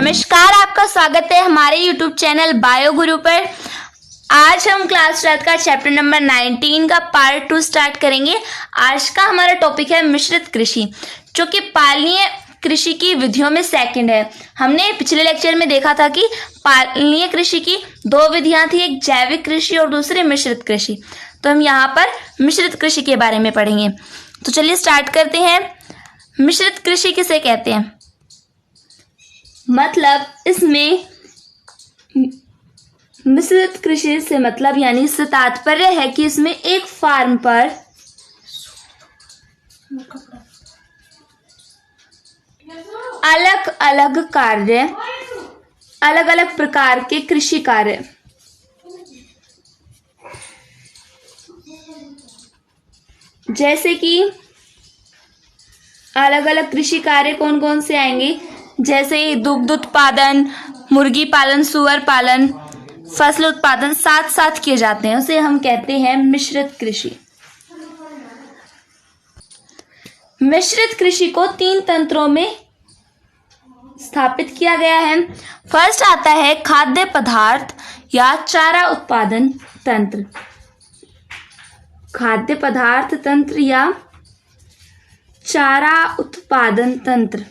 नमस्कार, आपका स्वागत है हमारे YouTube चैनल बायो गुरु पर। आज हम क्लास 12 का चैप्टर नंबर 19 का पार्ट 2 स्टार्ट करेंगे। आज का हमारा टॉपिक है मिश्रित कृषि, जो कि पालनीय कृषि की विधियों में सेकंड है। हमने पिछले लेक्चर में देखा था कि पालनीय कृषि की दो विधियां थी, एक जैविक कृषि और दूसरी मिश्रित कृषि। तो हम यहाँ पर मिश्रित कृषि के बारे में पढ़ेंगे। तो चलिए स्टार्ट करते हैं। मिश्रित कृषि किसे कहते हैं? मतलब इसमें मिश्रित कृषि से मतलब यानी इससे तात्पर्य है कि इसमें एक फार्म पर अलग अलग कार्य, अलग अलग प्रकार के कृषि कार्य, जैसे कि अलग अलग कृषि कार्य कौन कौन से आएंगे, जैसे दुग्ध उत्पादन, मुर्गी पालन, सुअर पालन, फसल उत्पादन साथ साथ किए जाते हैं, उसे हम कहते हैं मिश्रित कृषि। मिश्रित कृषि को 3 तंत्रों में स्थापित किया गया है। फर्स्ट आता है खाद्य पदार्थ या चारा उत्पादन तंत्र। खाद्य पदार्थ तंत्र या चारा उत्पादन तंत्र।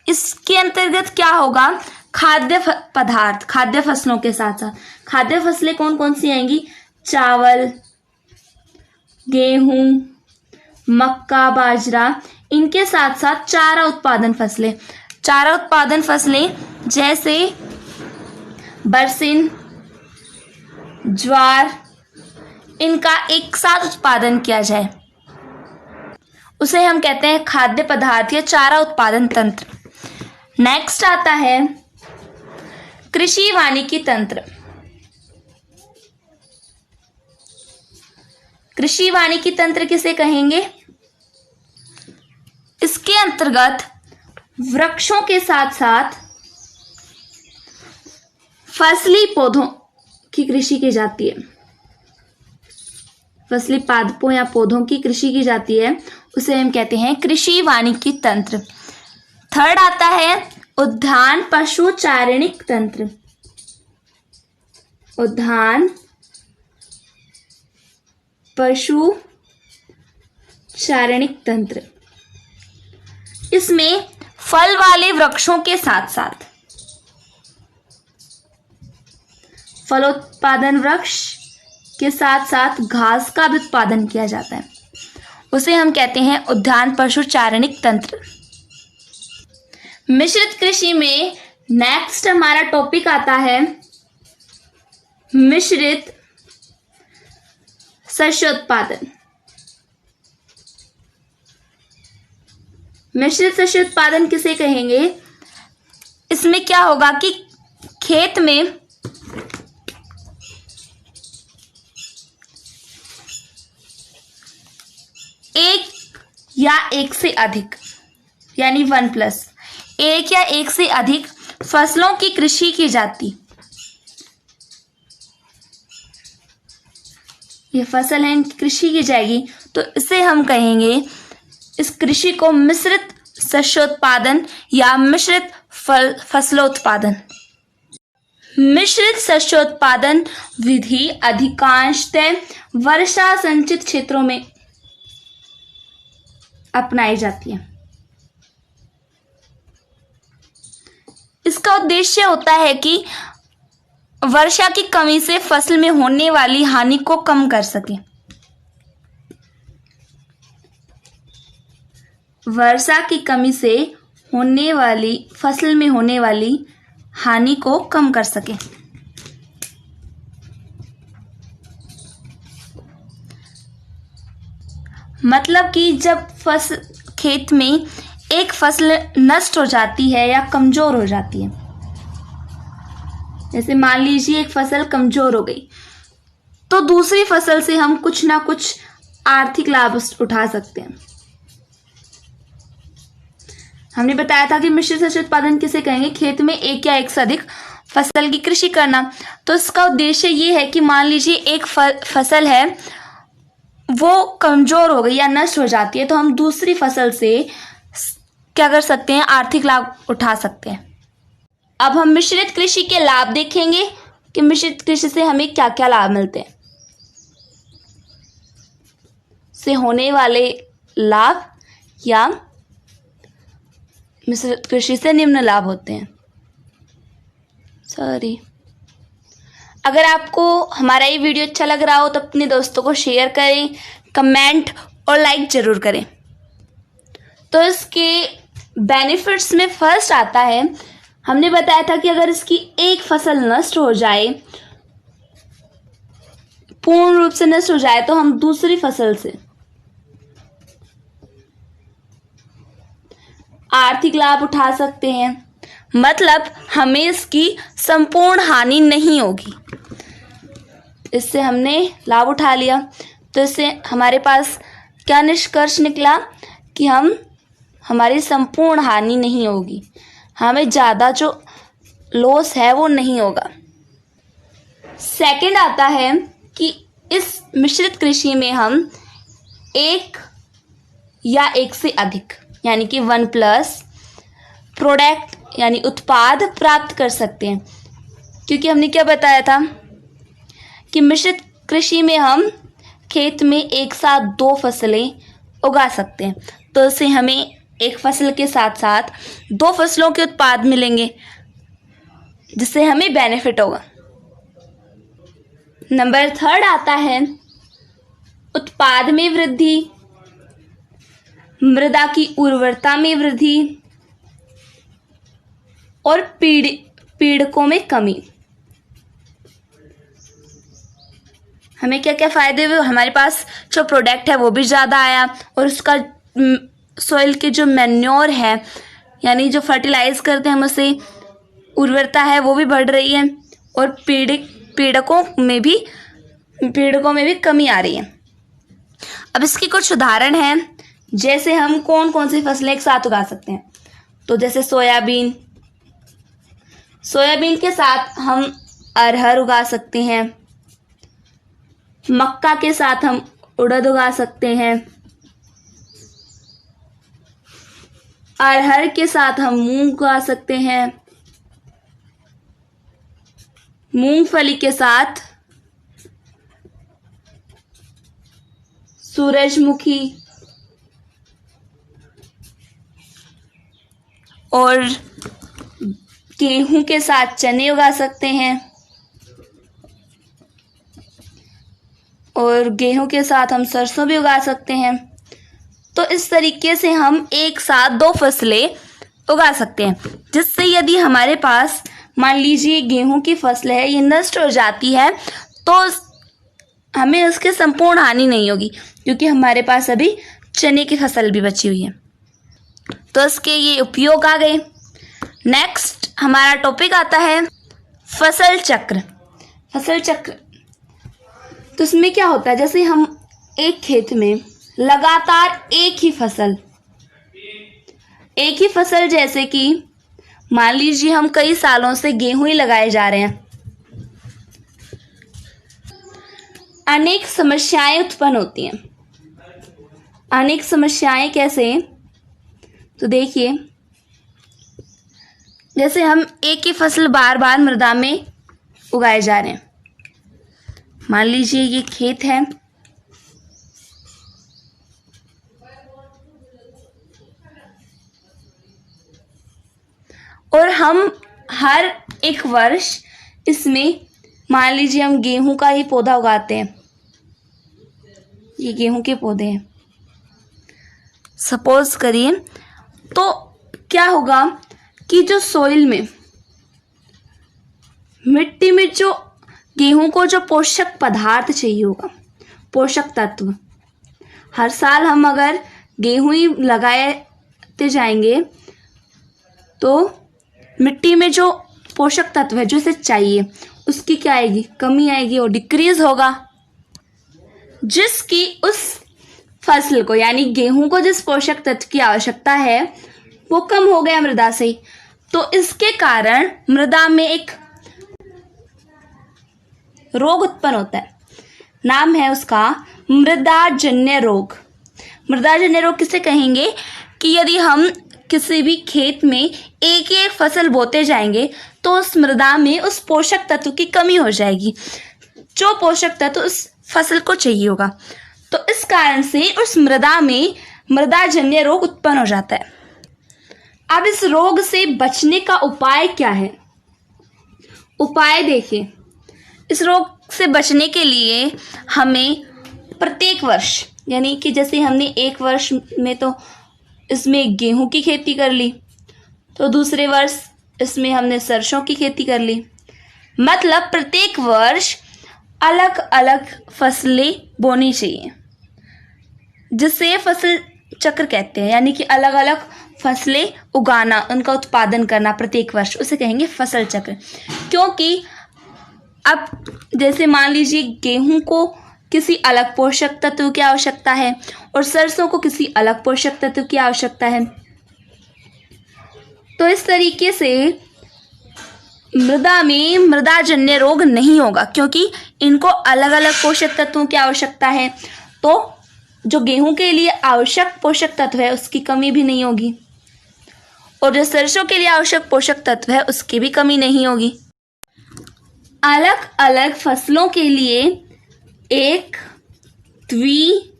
इसके अंतर्गत क्या होगा? खाद्य पदार्थ, खाद्य फसलों के साथ साथ खाद्य फसलें कौन कौन सी आएंगी? चावल, गेहूं, मक्का, बाजरा, इनके साथ साथ चारा उत्पादन फसलें। चारा उत्पादन फसलें जैसे बरसिन, ज्वार, इनका एक साथ उत्पादन किया जाए, उसे हम कहते हैं खाद्य पदार्थ या चारा उत्पादन तंत्र। नेक्स्ट आता है कृषि वानिकी तंत्र। कृषि वानिकी तंत्र किसे कहेंगे? इसके अंतर्गत वृक्षों के साथ साथ फसली पौधों की कृषि की जाती है। फसली पादपों या पौधों की कृषि की जाती है, उसे हम कहते हैं कृषि वानिकी तंत्र। थर्ड आता है उद्यान पशु चारणिक तंत्र। उद्यान पशु चारणिक तंत्र, इसमें फल वाले वृक्षों के साथ साथ फलोत्पादन वृक्ष के साथ साथ घास का भी उत्पादन किया जाता है, उसे हम कहते हैं उद्यान पशु चारणिक तंत्र। मिश्रित कृषि में नेक्स्ट हमारा टॉपिक आता है मिश्रित शस्योत्पादन। मिश्रित शस्योत्पादन किसे कहेंगे? इसमें क्या होगा कि खेत में एक या एक से अधिक यानी 1+, एक या एक से अधिक फसलों की कृषि की जाती। ये फसल है, इनकी कृषि की जाएगी, तो इसे हम कहेंगे, इस कृषि को मिश्रित शस्योत्पादन या मिश्रित फसलोत्पादन। मिश्रित शस्योत्पादन विधि अधिकांशतः वर्षा संचित क्षेत्रों में अपनाई जाती है। इसका उद्देश्य होता है कि वर्षा की कमी से फसल में होने वाली हानि को कम कर सके। वर्षा की कमी से होने वाली फसल में होने वाली हानि को कम कर सके। मतलब कि जब खेत में एक फसल नष्ट हो जाती है या कमजोर हो जाती है, जैसे मान लीजिए एक फसल कमजोर हो गई, तो दूसरी फसल से हम कुछ ना कुछ आर्थिक लाभ उठा सकते हैं। हमने बताया था कि मिश्रित शस्योत्पादन किसे कहेंगे? खेत में एक या एक से अधिक फसल की कृषि करना। तो इसका उद्देश्य ये है कि मान लीजिए एक फसल है, वो कमज़ोर हो गई या नष्ट हो जाती है तो हम दूसरी फसल से क्या कर सकते हैं, आर्थिक लाभ उठा सकते हैं। अब हम मिश्रित कृषि के लाभ देखेंगे कि मिश्रित कृषि से हमें क्या क्या लाभ मिलते हैं। से होने वाले लाभ या मिश्रित कृषि से निम्न लाभ होते हैं। अगर आपको हमारा ये वीडियो अच्छा लग रहा हो तो अपने दोस्तों को शेयर करें, कमेंट और लाइक ज़रूर करें। तो इसके बेनिफिट्स में फर्स्ट आता है, हमने बताया था कि अगर इसकी एक फसल नष्ट हो जाए, पूर्ण रूप से नष्ट हो जाए, तो हम दूसरी फसल से आर्थिक लाभ उठा सकते हैं। मतलब हमें इसकी संपूर्ण हानि नहीं होगी, इससे हमने लाभ उठा लिया। तो इससे हमारे पास क्या निष्कर्ष निकला कि हमारी संपूर्ण हानि नहीं होगी, हमें ज़्यादा जो लॉस है वो नहीं होगा। सेकंड आता है कि इस मिश्रित कृषि में हम एक या एक से अधिक यानी कि 1+ प्रोडक्ट यानी उत्पाद प्राप्त कर सकते हैं, क्योंकि हमने क्या बताया था कि मिश्रित कृषि में हम खेत में एक साथ 2 फसलें उगा सकते हैं। तो इससे हमें एक फसल के साथ साथ 2 फसलों के उत्पाद मिलेंगे, जिससे हमें बेनिफिट होगा। नंबर 3 आता है उत्पाद में वृद्धि, मृदा की उर्वरता में वृद्धि और पीड़कों में कमी। हमें क्या क्या फ़ायदे हुए, हमारे पास जो प्रोडक्ट है वो भी ज़्यादा आया और उसका सॉइल के जो मैन्योर है यानी जो फर्टिलाइज करते हैं हम उसे, उर्वरता है वो भी बढ़ रही है और पीड़कों में भी कमी आ रही है। अब इसके कुछ उदाहरण हैं, जैसे हम कौन कौन सी फसलें एक साथ उगा सकते हैं। तो जैसे सोयाबीन के साथ हम अरहर उगा सकते हैं, मक्का के साथ हम उड़द उगा सकते हैं, अरहर के साथ हम मूंग उगा सकते हैं, मूंगफली के साथ सूरजमुखी और गेहूं के साथ चने उगा सकते हैं और गेहूं के साथ हम सरसों भी उगा सकते हैं। तो इस तरीके से हम एक साथ 2 फसलें उगा सकते हैं, जिससे यदि हमारे पास मान लीजिए गेहूं की फसल है, ये नष्ट हो जाती है तो हमें उसके संपूर्ण हानि नहीं होगी, क्योंकि हमारे पास अभी चने की फसल भी बची हुई है। तो इसके ये उपयोग आ गए। नेक्स्ट हमारा टॉपिक आता है फसल चक्र। तो इसमें क्या होता है, जैसे हम एक खेत में लगातार एक ही फसल जैसे कि मान लीजिए हम कई सालों से गेहूं ही लगाए जा रहे हैं, अनेक समस्याएं उत्पन्न होती हैं। अनेक समस्याएं कैसे, तो देखिए, जैसे हम एक ही फसल बार बार मृदा में उगाए जा रहे हैं। मान लीजिए ये खेत है और हम हर एक वर्ष इसमें मान लीजिए हम गेहूं का ही पौधा उगाते हैं। ये गेहूं के पौधे हैं सपोज करिए, तो क्या होगा कि जो सॉइल में, मिट्टी में जो गेहूं को जो पोषक पदार्थ चाहिए होगा, पोषक तत्व, हर साल हम अगर गेहूं ही लगाते जाएंगे तो मिट्टी में जो पोषक तत्व है जो इसे चाहिए उसकी क्या आएगी, कमी आएगी और डिक्रीज होगा, जिसकी उस फसल को यानी गेहूं को जिस पोषक तत्व की आवश्यकता है वो कम हो गया मृदा से। तो इसके कारण मृदा में एक रोग उत्पन्न होता है, नाम है उसका मृदाजन्य रोग। मृदाजन्य रोग किसे कहेंगे कि यदि हम किसी भी खेत में एक एक फसल बोते जाएंगे तो उस मृदा में उस पोषक तत्व की कमी हो जाएगी, जो पोषक तत्व उस फसल को चाहिए होगा। तो इस कारण से उस मृदा में मृदाजन्य रोग उत्पन्न हो जाता है। अब इस रोग से बचने का उपाय क्या है? उपाय देखिए, इस रोग से बचने के लिए हमें प्रत्येक वर्ष, यानी कि जैसे हमने एक वर्ष में तो इसमें गेहूं की खेती कर ली, तो दूसरे वर्ष इसमें हमने सरसों की खेती कर ली, मतलब प्रत्येक वर्ष अलग अलग फसलें बोनी चाहिए, जिसे फसल चक्र कहते हैं। यानी कि अलग अलग फसलें उगाना, उनका उत्पादन करना प्रत्येक वर्ष, उसे कहेंगे फसल चक्र। क्योंकि अब जैसे मान लीजिए गेहूं को किसी अलग पोषक तत्व की आवश्यकता है और सरसों को किसी अलग पोषक तत्व की आवश्यकता है, तो इस तरीके से मृदा में मृदाजन्य रोग नहीं होगा, क्योंकि इनको अलग अलग पोषक तत्वों की आवश्यकता है। तो जो गेहूं के लिए आवश्यक पोषक तत्व है उसकी कमी भी नहीं होगी, और जो सरसों के लिए आवश्यक पोषक तत्व है उसकी भी कमी नहीं होगी। अलग अलग फसलों के लिए एक द्वि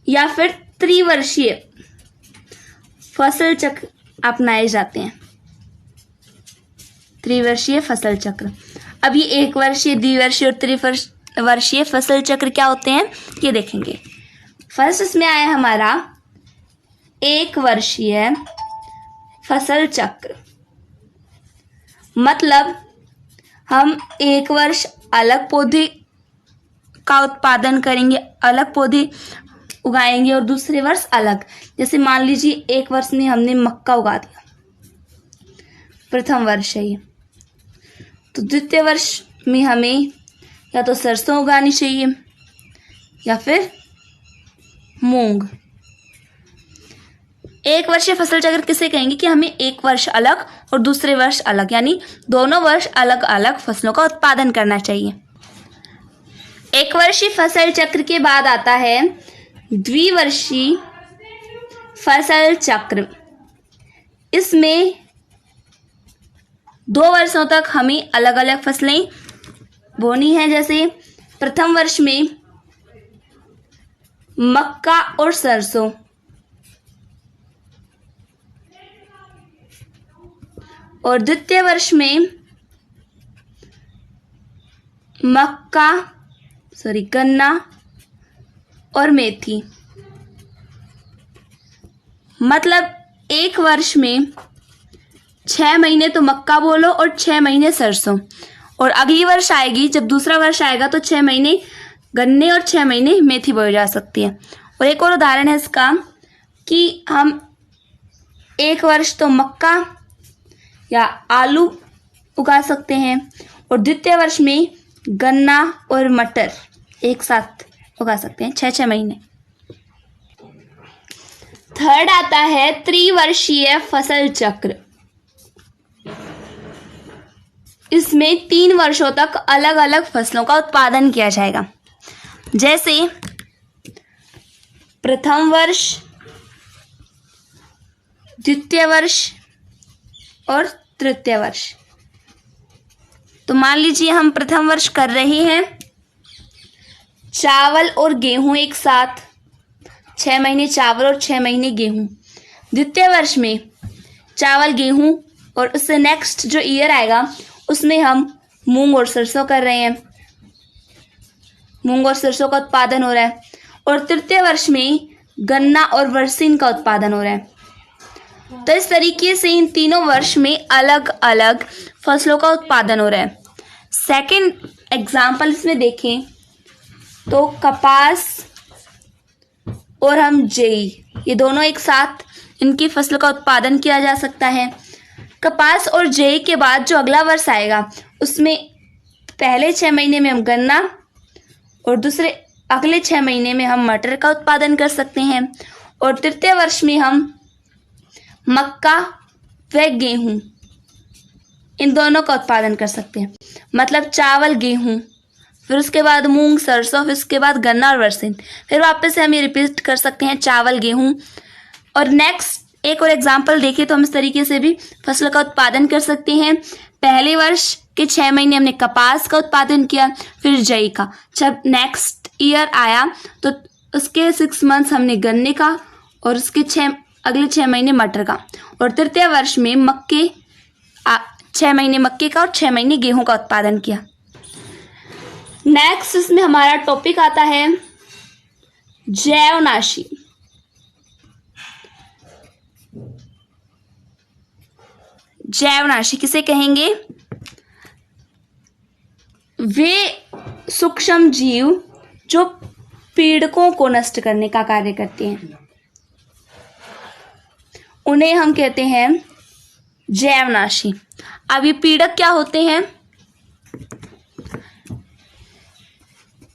या फिर त्रिवर्षीय फसल चक्र अपनाए जाते हैं। त्रिवर्षीय फसल चक्र। अब ये एक वर्षीय, द्विवर्षीय और त्रिवर्षीय फसल चक्र क्या होते हैं ये देखेंगे। फर्स्ट इसमें आया हमारा एक वर्षीय फसल चक्र, मतलब हम एक वर्ष अलग पौधे का उत्पादन करेंगे, अलग पौधे उगाएंगे, और दूसरे वर्ष अलग। जैसे मान लीजिए एक वर्ष में हमने मक्का उगा दिया, प्रथम वर्ष है ये, तो द्वितीय वर्ष में हमें या तो सरसों उगानी चाहिए या फिर मूंग। एक वर्षीय फसल चक्र किसे कहेंगे कि हमें एक वर्ष अलग और दूसरे वर्ष अलग, यानी दोनों वर्ष अलग अलग फसलों का उत्पादन करना चाहिए। एक वर्षीय फसल चक्र के बाद आता है द्विवर्षीय फसल चक्र। इसमें 2 वर्षों तक हमें अलग अलग फसलें बोनी है। जैसे प्रथम वर्ष में मक्का और सरसों, और द्वितीय वर्ष में गन्ना और मेथी। मतलब एक वर्ष में 6 महीने तो मक्का बोलो और 6 महीने सरसों, और अगली वर्ष आएगी, जब दूसरा वर्ष आएगा तो 6 महीने गन्ने और 6 महीने मेथी बोई जा सकती है। और एक और उदाहरण है इसका कि हम एक वर्ष तो मक्का या आलू उगा सकते हैं, और द्वितीय वर्ष में गन्ना और मटर एक साथ उगा सकते हैं 6-6 महीने। थर्ड आता है त्रिवर्षीय फसल चक्र। इसमें 3 वर्षों तक अलग अलग फसलों का उत्पादन किया जाएगा। जैसे प्रथम वर्ष, द्वितीय वर्ष और तृतीय वर्ष। तो मान लीजिए हम प्रथम वर्ष कर रहे हैं चावल और गेहूं एक साथ, 6 महीने चावल और 6 महीने गेहूं। द्वितीय वर्ष में चावल गेहूं, और उससे नेक्स्ट जो ईयर आएगा उसमें हम मूंग और सरसों कर रहे हैं, मूंग और सरसों का उत्पादन हो रहा है। और तृतीय वर्ष में गन्ना और बरसीन का उत्पादन हो रहा है। तो इस तरीके से इन तीनों वर्ष में अलग अलग फसलों का उत्पादन हो रहा है। सेकंड एग्जाम्पल इसमें देखें तो कपास और हम जेई, ये दोनों एक साथ इनकी फसल का उत्पादन किया जा सकता है। कपास और जेई के बाद जो अगला वर्ष आएगा उसमें पहले 6 महीने में हम गन्ना और दूसरे अगले 6 महीने में हम मटर का उत्पादन कर सकते हैं, और तृतीय वर्ष में हम मक्का व गेहूं इन दोनों का उत्पादन कर सकते हैं। मतलब चावल गेहूं फिर उसके बाद मूंग, सरसों, फिर उसके बाद गन्ना और बरसीन। फिर वापस से हम ये रिपीट कर सकते हैं चावल, गेहूं। और नेक्स्ट एक और एग्जाम्पल देखें तो हम इस तरीके से भी फसल का उत्पादन कर सकते हैं। पहले वर्ष के 6 महीने हमने कपास का उत्पादन किया, फिर जई का। जब नेक्स्ट ईयर आया तो उसके 6 मंथ्स हमने गन्ने का और उसके अगले 6 महीने मटर का। और तृतीय वर्ष में 6 महीने मक्के का और 6 महीने गेहूं का उत्पादन किया। नेक्स्ट इसमें हमारा टॉपिक आता है जैवनाशी। जैवनाशी किसे कहेंगे? वे सूक्ष्म जीव जो पीड़कों को नष्ट करने का कार्य करते हैं, उन्हें हम कहते हैं जैवनाशी। अब ये पीड़क क्या होते हैं?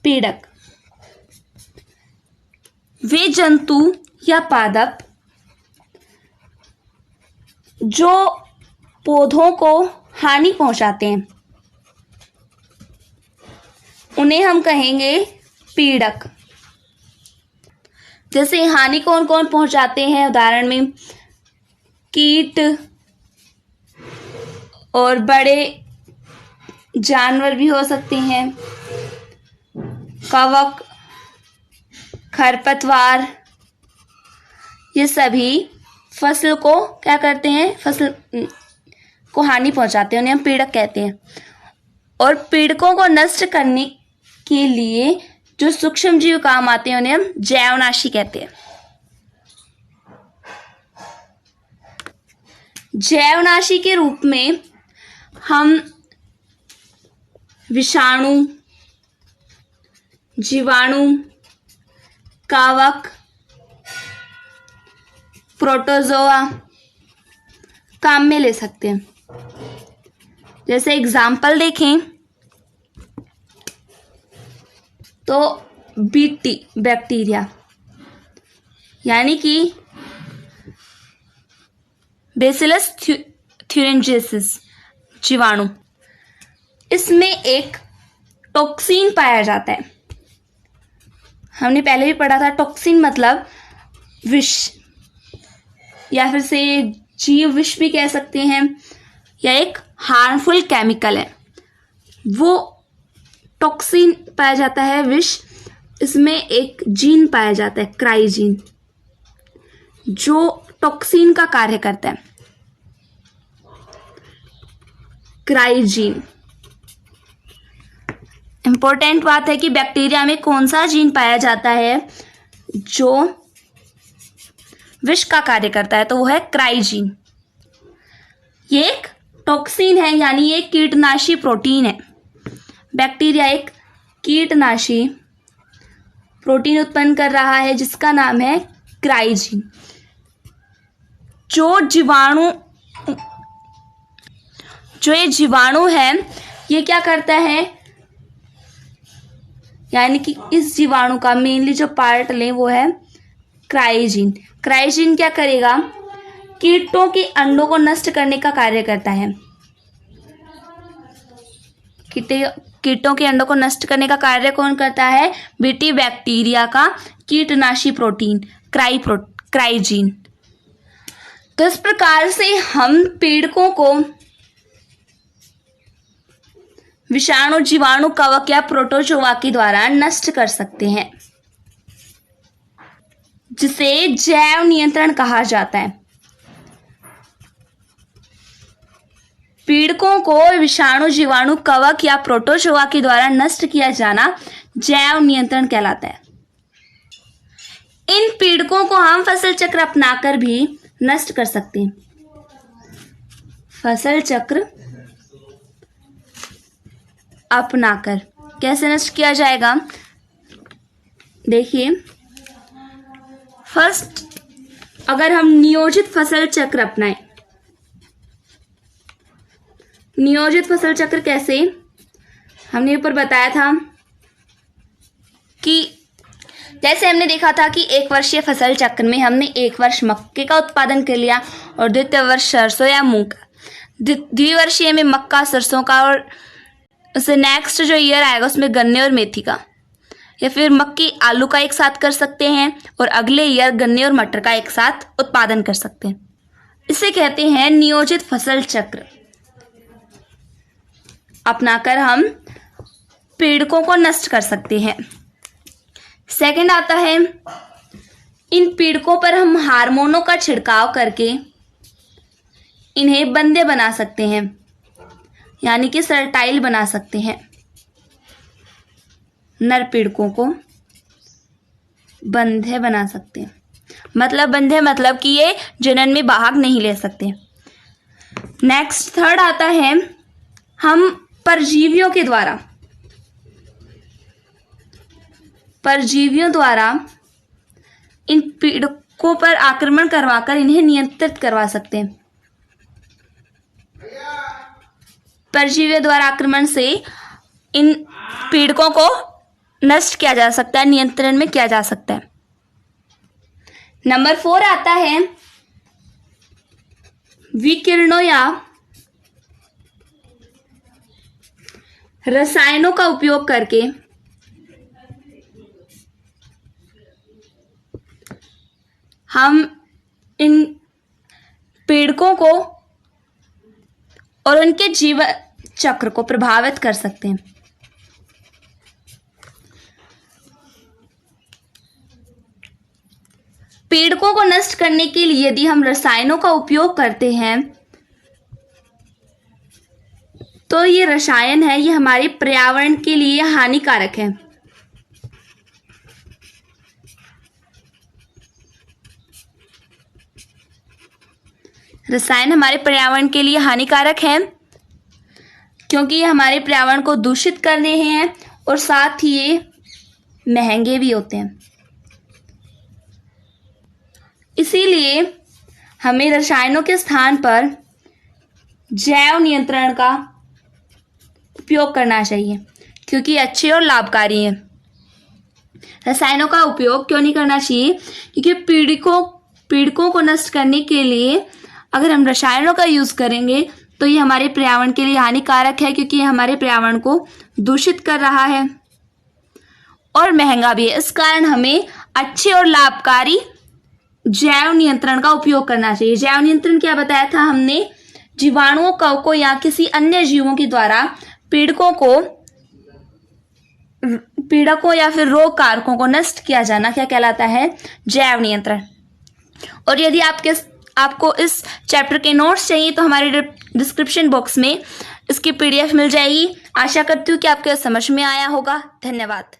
पीड़क वे जंतु या पादप जो पौधों को हानि पहुंचाते हैं, उन्हें हम कहेंगे पीड़क। जैसे हानि कौन कौन पहुंचाते हैं? उदाहरण में कीट और बड़े जानवर भी हो सकते हैं, कवक, खरपतवार, ये सभी फसल को क्या करते हैं? फसल को हानि पहुंचाते हैं, उन्हें हम पीड़क कहते हैं। और पीड़कों को नष्ट करने के लिए जो सूक्ष्म जीव काम आते हैं, उन्हें हम जैवनाशी कहते हैं। जैवनाशी के रूप में हम विषाणु, जीवाणु, कवक, प्रोटोजोआ काम में ले सकते हैं। जैसे एग्जाम्पल देखें तो बीटी बैक्टीरिया यानी कि बेसिलस थ्यूरेंजियसिस जीवाणु, इसमें एक टॉक्सिन पाया जाता है। हमने पहले भी पढ़ा था, टॉक्सिन मतलब विष, या फिर से जीव विष भी कह सकते हैं, या एक हार्मफुल केमिकल है। वो टॉक्सिन पाया जाता है, विष। इसमें एक जीन पाया जाता है, क्राइजीन, जो टॉक्सिन का कार्य करता है। क्राइजीन। इंपॉर्टेंट बात है कि बैक्टीरिया में कौन सा जीन पाया जाता है जो विष का कार्य करता है, तो वो है क्राइजीन। ये एक टॉक्सिन है, यानी ये कीटनाशी प्रोटीन है। बैक्टीरिया एक कीटनाशी प्रोटीन उत्पन्न कर रहा है जिसका नाम है क्राइजीन। जो ये जीवाणु है, ये क्या करता है, यानी कि इस जीवाणु का मेनली जो पार्ट लें वो है क्राइजीन। क्राइजीन क्या करेगा? कीटों के अंडों को नष्ट करने का कार्य करता है। कीटों के अंडों को नष्ट करने का कार्य कौन करता है? बीटी बैक्टीरिया का कीटनाशी प्रोटीन क्राइजीन। तो इस प्रकार से हम पीड़कों को विषाणु, जीवाणु, कवक या प्रोटोजोआ के द्वारा नष्ट कर सकते हैं, जिसे जैव नियंत्रण कहा जाता है। पीड़कों को विषाणु, जीवाणु, कवक या प्रोटोजोआ के द्वारा नष्ट किया जाना जैव नियंत्रण कहलाता है। इन पीड़कों को हम फसल चक्र अपनाकर भी नष्ट कर सकते हैं। फसल चक्र अपनाकर कैसे नष्ट किया जाएगा? देखिए, फर्स्ट अगर हम नियोजित फसल चक्र अपनाएं, नियोजित फसल चक्र कैसे? हमने ऊपर बताया था कि जैसे हमने देखा था कि 1 वर्षीय फसल चक्र में हमने 1 वर्ष मक्के का उत्पादन कर लिया और द्वितीय वर्ष सरसों या मूंग का, द्विवर्षीय में मक्का, सरसों का, और उससे नेक्स्ट जो ईयर आएगा उसमें गन्ने और मेथी का, या फिर मक्की आलू का एक साथ कर सकते हैं, और अगले ईयर गन्ने और मटर का एक साथ उत्पादन कर सकते हैं। इसे कहते हैं नियोजित फसल चक्र। अपनाकर हम पीड़कों को नष्ट कर सकते हैं। सेकंड आता है, इन पीड़कों पर हम हार्मोनों का छिड़काव करके इन्हें बंदे बना सकते हैं, यानी कि फर्टाइल बना सकते हैं। नर पीड़कों को बंधे बना सकते हैं, बंधे मतलब कि ये जनन में भाग नहीं ले सकते। नेक्स्ट थर्ड आता है, हम परजीवियों द्वारा इन पीड़कों पर आक्रमण करवाकर इन्हें नियंत्रित करवा सकते हैं। परजीवियों द्वारा आक्रमण से इन पीड़कों को नष्ट किया जा सकता है, नियंत्रण में किया जा सकता है। नंबर 4 आता है, विकिरणों या रसायनों का उपयोग करके हम इन पीड़कों को और उनके जीवन चक्र को प्रभावित कर सकते हैं। पीड़कों को नष्ट करने के लिए यदि हम रसायनों का उपयोग करते हैं तो ये रसायन है, ये हमारे पर्यावरण के लिए हानिकारक है। रसायन हमारे पर्यावरण के लिए हानिकारक है क्योंकि ये हमारे पर्यावरण को दूषित कर रहे हैं और साथ ही ये महंगे भी होते हैं। इसीलिए हमें रसायनों के स्थान पर जैव नियंत्रण का उपयोग करना चाहिए क्योंकि अच्छे और लाभकारी है। रसायनों का उपयोग क्यों नहीं करना चाहिए? क्योंकि पीड़कों को नष्ट करने के लिए अगर हम रसायनों का यूज करेंगे तो ये हमारे पर्यावरण के लिए हानिकारक है क्योंकि ये हमारे पर्यावरण को दूषित कर रहा है और महंगा भी है। इस कारण हमें अच्छे और लाभकारी जैव नियंत्रण का उपयोग करना चाहिए। जैव नियंत्रण क्या बताया था हमने? जीवाणुओं को या किसी अन्य जीवों के द्वारा पीड़कों या फिर रोग कारकों को नष्ट किया जाना क्या कहलाता है? जैव नियंत्रण। और यदि आपको इस चैप्टर के नोट्स चाहिए तो हमारे डिस्क्रिप्शन बॉक्स में इसकी PDF मिल जाएगी। आशा करती हूँ कि आपको समझ में आया होगा। धन्यवाद।